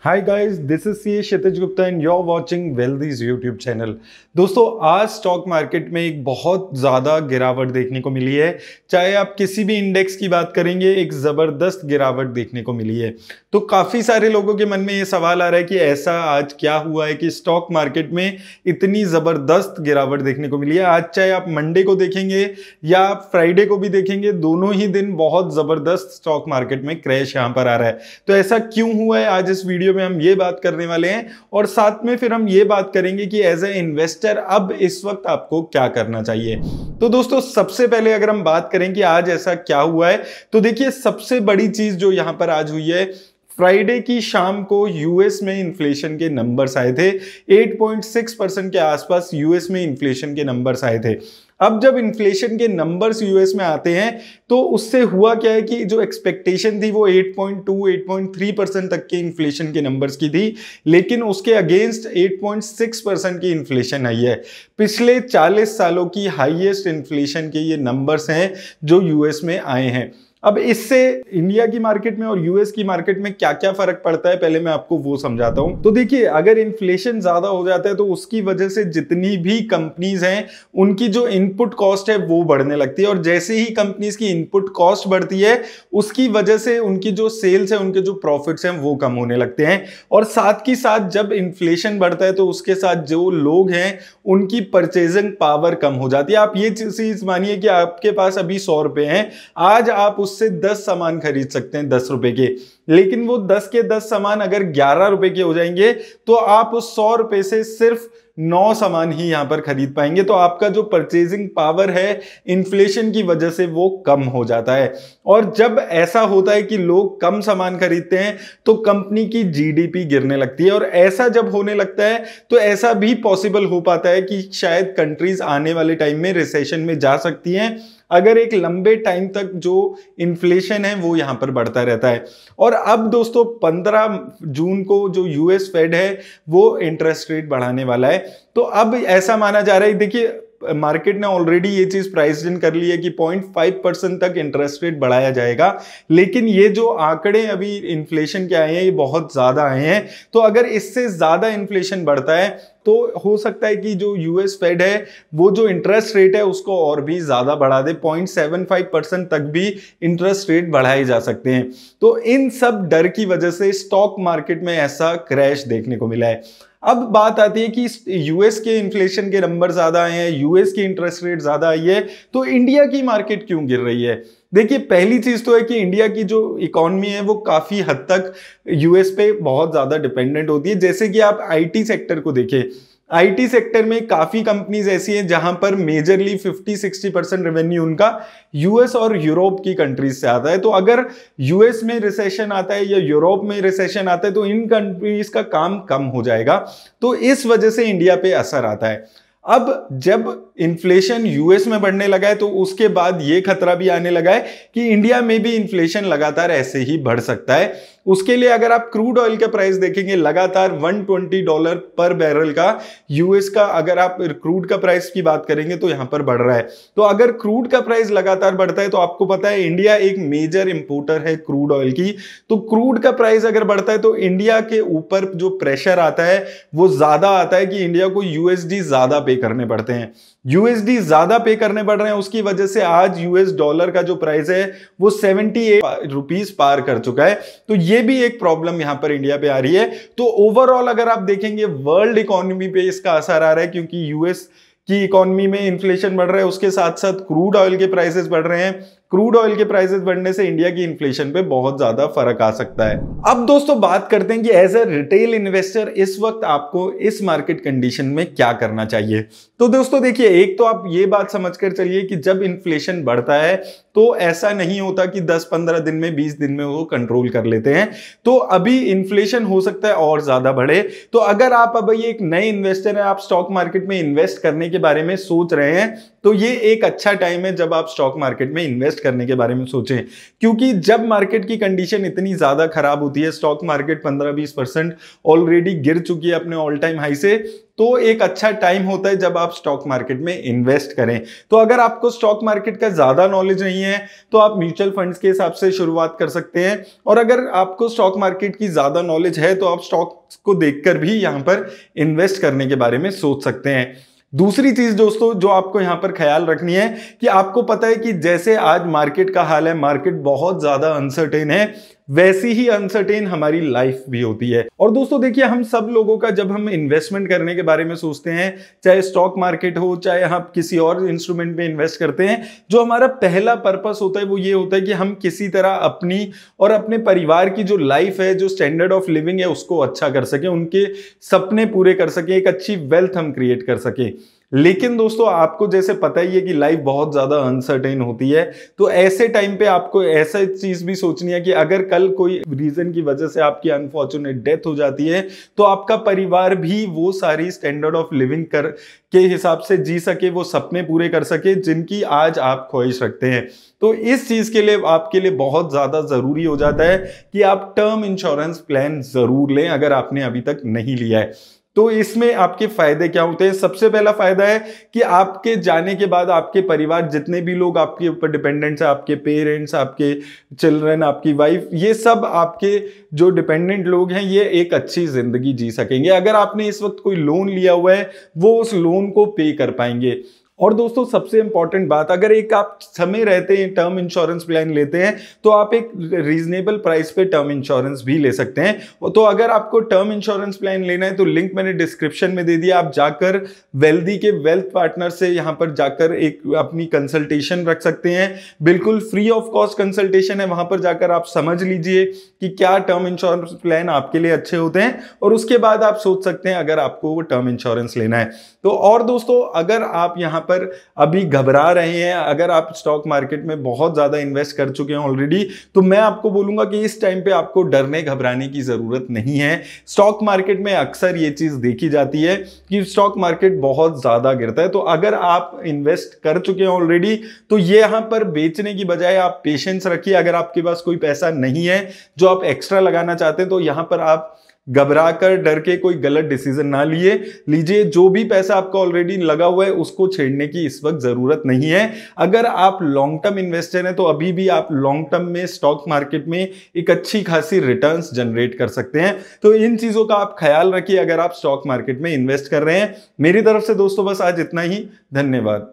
Hi guys, this is C Kshitij Gupta and you are watching Wealthies YouTube channel. दोस्तों, आज stock market में एक बहुत ज़्यादा गिरावट देखने को मिली है। चाहे आप किसी भी इंडेक्स की बात करेंगे, एक ज़बरदस्त गिरावट देखने को मिली है। तो काफ़ी सारे लोगों के मन में ये सवाल आ रहा है कि ऐसा आज क्या हुआ है कि स्टॉक मार्केट में इतनी ज़बरदस्त गिरावट देखने को मिली है। आज चाहे आप मंडे को देखेंगे या आप फ्राइडे को भी देखेंगे, दोनों ही दिन बहुत ज़बरदस्त स्टॉक मार्केट में क्रैश यहाँ पर आ रहा है। तो ऐसा क्यों हुआ है, आज इस वीडियो में हम ये बात करने वाले हैं और साथ में फिर हम ये बात करेंगे कि एज ए इन्वेस्टर अब इस वक्त आपको क्या करना चाहिए। तो दोस्तों, सबसे पहले अगर हम बात करें कि आज ऐसा क्या हुआ है, तो देखिए सबसे बड़ी चीज जो यहां पर आज हुई है, फ्राइडे की शाम को यूएस में इन्फ्लेशन के नंबर्स आए थे। 8.6% के आसपास यूएस में इन्फ्लेशन के नंबर्स आए थे। अब जब इन्फ्लेशन के नंबर्स यूएस में आते हैं तो उससे हुआ क्या है कि जो एक्सपेक्टेशन थी वो 8.2 8.3% तक के इन्फ्लेशन के नंबर्स की थी, लेकिन उसके अगेंस्ट 8.6% की इन्फ्लेशन आई है। पिछले 40 सालों की हाईएस्ट इन्फ्लेशन के ये नंबर्स हैं जो यूएस में आए हैं। अब इससे इंडिया की मार्केट में और यूएस की मार्केट में क्या क्या फर्क पड़ता है, पहले मैं आपको वो समझाता हूं। तो देखिए, अगर इन्फ्लेशन ज्यादा हो जाता है तो उसकी वजह से जितनी भी कंपनीज हैं उनकी जो इनपुट कॉस्ट है वो बढ़ने लगती है, और जैसे ही कंपनीज की इनपुट कॉस्ट बढ़ती है उसकी वजह से उनकी जो सेल्स है, उनके जो प्रॉफिट्स हैं वो कम होने लगते हैं। और साथ ही साथ जब इन्फ्लेशन बढ़ता है तो उसके साथ जो लोग हैं उनकी परचेजिंग पावर कम हो जाती है। आप ये चीज मानिए कि आपके पास अभी 100 रुपए हैं, आज आप उससे 10 सामान खरीद सकते हैं 10 रुपए के, लेकिन वो 10 के 10 सामान अगर 11 रुपए के हो जाएंगे तो आप उस 100 रुपए से सिर्फ 9 सामान ही यहां पर खरीद पाएंगे। तो आपका जो परचेजिंग पावर है इन्फ्लेशन की वजह से वो कम हो जाता है। और जब ऐसा होता है कि लोग कम सामान खरीदते हैं तो कंपनी की जीडीपी गिरने लगती है, और ऐसा जब होने लगता है तो ऐसा भी पॉसिबल हो पाता है कि शायद कंट्रीज आने वाले टाइम में रिसेशन में जा सकती हैं अगर एक लंबे टाइम तक जो इन्फ्लेशन है वो यहां पर बढ़ता रहता है। और अब दोस्तों, 15 जून को जो यूएस फेड है वो इंटरेस्ट रेट बढ़ाने वाला है। तो अब ऐसा माना जा रहा है, देखिए मार्केट ने ऑलरेडी ये चीज प्राइस इन कर ली है कि 0.5% तक इंटरेस्ट रेट बढ़ाया जाएगा, लेकिन ये जो आंकड़े अभी इन्फ्लेशन के आए हैं ये बहुत ज्यादा आए हैं। तो अगर इससे ज्यादा इन्फ्लेशन बढ़ता है तो हो सकता है कि जो यूएस फेड है वो जो इंटरेस्ट रेट है उसको और भी ज्यादा बढ़ा दे, 0.75% तक भी इंटरेस्ट रेट बढ़ाए जा सकते हैं। तो इन सब डर की वजह से स्टॉक मार्केट में ऐसा क्रैश देखने को मिला है। अब बात आती है कि यूएस के इन्फ्लेशन के नंबर ज्यादा आए हैं, यूएस की इंटरेस्ट रेट ज्यादा आई है, तो इंडिया की मार्केट क्यों गिर रही है। देखिए, पहली चीज तो है कि इंडिया की जो इकोनॉमी है वो काफी हद तक यूएस पे बहुत ज्यादा डिपेंडेंट होती है। जैसे कि आप आईटी सेक्टर को देखिए, आईटी सेक्टर में काफी कंपनीज ऐसी हैं जहां पर मेजरली 50-60% रेवेन्यू उनका यूएस और यूरोप की कंट्रीज से आता है। तो अगर यूएस में रिसेशन आता है या यूरोप में रिसेशन आता है तो इन कंट्रीज का काम कम हो जाएगा, तो इस वजह से इंडिया पे असर आता है। अब जब इन्फ्लेशन यूएस में बढ़ने लगा है तो उसके बाद ये खतरा भी आने लगा है कि इंडिया में भी इन्फ्लेशन लगातार ऐसे ही बढ़ सकता है। उसके लिए अगर आप क्रूड ऑयल का प्राइस देखेंगे, लगातार $120 पर बैरल का यूएस का, अगर आप क्रूड का प्राइस की बात करेंगे तो यहां पर बढ़ रहा है। तो अगर क्रूड का प्राइस लगातार बढ़ता है तो आपको पता है इंडिया एक मेजर इंपोर्टर है क्रूड ऑयल की, तो क्रूड का प्राइस अगर बढ़ता है तो इंडिया के ऊपर जो प्रेशर आता है वो ज्यादा आता है कि इंडिया को यूएसडी ज्यादा पे करने पड़ते हैं। यूएसडी ज्यादा पे करने पड़ रहे हैं, उसकी वजह से आज यूएस डॉलर का जो प्राइस है वो 78 रुपीस पार कर चुका है। तो ये भी एक प्रॉब्लम यहां पर इंडिया पे आ रही है। तो ओवरऑल अगर आप देखेंगे वर्ल्ड इकोनॉमी पे इसका असर आ रहा है, क्योंकि यूएस की इकोनॉमी में इन्फ्लेशन बढ़ रहा है, उसके साथ साथ क्रूड ऑयल के प्राइसेस बढ़ रहे हैं। क्रूड ऑयल के प्राइसेस बढ़ने से इंडिया की इन्फ्लेशन पे बहुत ज्यादा फर्क आ सकता है। अब दोस्तों, बात करते हैं कि एज अ रिटेल इन्वेस्टर इस वक्त आपको इस मार्केट कंडीशन में क्या करना चाहिए। तो दोस्तों देखिए, एक तो आप ये बात समझकर चलिए कि जब इन्फ्लेशन बढ़ता है तो ऐसा नहीं होता कि 10-15 दिन में 20 दिन में वो कंट्रोल कर लेते हैं। तो अभी इन्फ्लेशन हो सकता है और ज्यादा बढ़े। तो अगर आप अभी एक नए इन्वेस्टर है, आप स्टॉक मार्केट में इन्वेस्ट करने के बारे में सोच रहे हैं, तो ये एक अच्छा टाइम है जब आप स्टॉक मार्केट में इन्वेस्ट करने के बारे में सोचें। क्योंकि जब मार्केट की कंडीशन इतनी ज्यादा खराब होती है, स्टॉक मार्केट 15-20% ऑलरेडी गिर चुकी है अपने ऑल टाइम हाई से, तो एक अच्छा टाइम होता है जब आप स्टॉक मार्केट में इन्वेस्ट करें। तो अगर आपको स्टॉक मार्केट का ज्यादा नॉलेज नहीं है तो आप म्यूचुअल फंड्स के हिसाब से शुरुआत कर सकते हैं, और अगर आपको स्टॉक मार्केट की ज्यादा नॉलेज है तो आप स्टॉक्स को देखकर भी यहां पर इन्वेस्ट करने के बारे में सोच सकते हैं। दूसरी चीज दोस्तों जो आपको यहां पर ख्याल रखनी है कि आपको पता है कि जैसे आज मार्केट का हाल है, मार्केट बहुत ज्यादा अनसर्टेन है, वैसी ही अनसर्टेन हमारी लाइफ भी होती है। और दोस्तों देखिए, हम सब लोगों का जब हम इन्वेस्टमेंट करने के बारे में सोचते हैं, चाहे स्टॉक मार्केट हो चाहे हम किसी और इंस्ट्रूमेंट में इन्वेस्ट करते हैं, जो हमारा पहला पर्पस होता है वो ये होता है कि हम किसी तरह अपनी और अपने परिवार की जो लाइफ है, जो स्टैंडर्ड ऑफ लिविंग है, उसको अच्छा कर सके, उनके सपने पूरे कर सके, एक अच्छी वेल्थ हम क्रिएट कर सके। लेकिन दोस्तों आपको जैसे पता ही है कि लाइफ बहुत ज्यादा अनसर्टेन होती है, तो ऐसे टाइम पे आपको ऐसा चीज भी सोचनी है कि अगर कल कोई रीजन की वजह से आपकी अनफॉर्चुनेट डेथ हो जाती है तो आपका परिवार भी वो सारी स्टैंडर्ड ऑफ लिविंग कर के हिसाब से जी सके, वो सपने पूरे कर सके जिनकी आज आप ख्वाहिश रखते हैं। तो इस चीज के लिए आपके लिए बहुत ज्यादा जरूरी हो जाता है कि आप टर्म इंश्योरेंस प्लान जरूर लें अगर आपने अभी तक नहीं लिया है। तो इसमें आपके फायदे क्या होते हैं? सबसे पहला फायदा है कि आपके जाने के बाद आपके परिवार जितने भी लोग आपके ऊपर डिपेंडेंट्स हैं, आपके पेरेंट्स, आपके चिल्ड्रन, आपकी वाइफ, ये सब आपके जो डिपेंडेंट लोग हैं ये एक अच्छी जिंदगी जी सकेंगे। अगर आपने इस वक्त कोई लोन लिया हुआ है वो उस लोन को पे कर पाएंगे। और दोस्तों सबसे इंपॉर्टेंट बात, अगर एक आप समय रहते हैं टर्म इंश्योरेंस प्लान लेते हैं तो आप एक रीजनेबल प्राइस पे टर्म इंश्योरेंस भी ले सकते हैं। तो अगर आपको टर्म इंश्योरेंस प्लान लेना है तो लिंक मैंने डिस्क्रिप्शन में दे दिया, आप जाकर वेल्दी के वेल्थ पार्टनर से यहां पर जाकर एक अपनी कंसल्टेशन रख सकते हैं। बिल्कुल फ्री ऑफ कॉस्ट कंसल्टेशन है, वहां पर जाकर आप समझ लीजिए कि क्या टर्म इंश्योरेंस प्लान आपके लिए अच्छे होते हैं, और उसके बाद आप सोच सकते हैं अगर आपको वो टर्म इंश्योरेंस लेना है तो। और दोस्तों अगर आप यहां पर अभी घबरा रहे हैं, अगर आप स्टॉक मार्केट में बहुत ज्यादा इन्वेस्ट कर चुके हैं ऑलरेडी, तो मैं आपको बोलूंगा कि इस टाइम पे आपको डरने घबराने की जरूरत नहीं है। स्टॉक मार्केट में अक्सर ये चीज देखी जाती है कि स्टॉक मार्केट बहुत ज्यादा गिरता है, तो अगर आप इन्वेस्ट कर चुके हैं ऑलरेडी तो ये यहां पर बेचने की बजाय आप पेशेंस रखिए। अगर आपके पास कोई पैसा नहीं है जो आप एक्स्ट्रा लगाना चाहते हैं तो यहां पर आप घबरा कर डर के कोई गलत डिसीजन ना लीजिए। जो भी पैसा आपका ऑलरेडी लगा हुआ है उसको छेड़ने की इस वक्त जरूरत नहीं है। अगर आप लॉन्ग टर्म इन्वेस्टर हैं तो अभी भी आप लॉन्ग टर्म में स्टॉक मार्केट में एक अच्छी खासी रिटर्न्स जनरेट कर सकते हैं। तो इन चीजों का आप ख्याल रखिए अगर आप स्टॉक मार्केट में इन्वेस्ट कर रहे हैं। मेरी तरफ से दोस्तों बस आज इतना ही। धन्यवाद।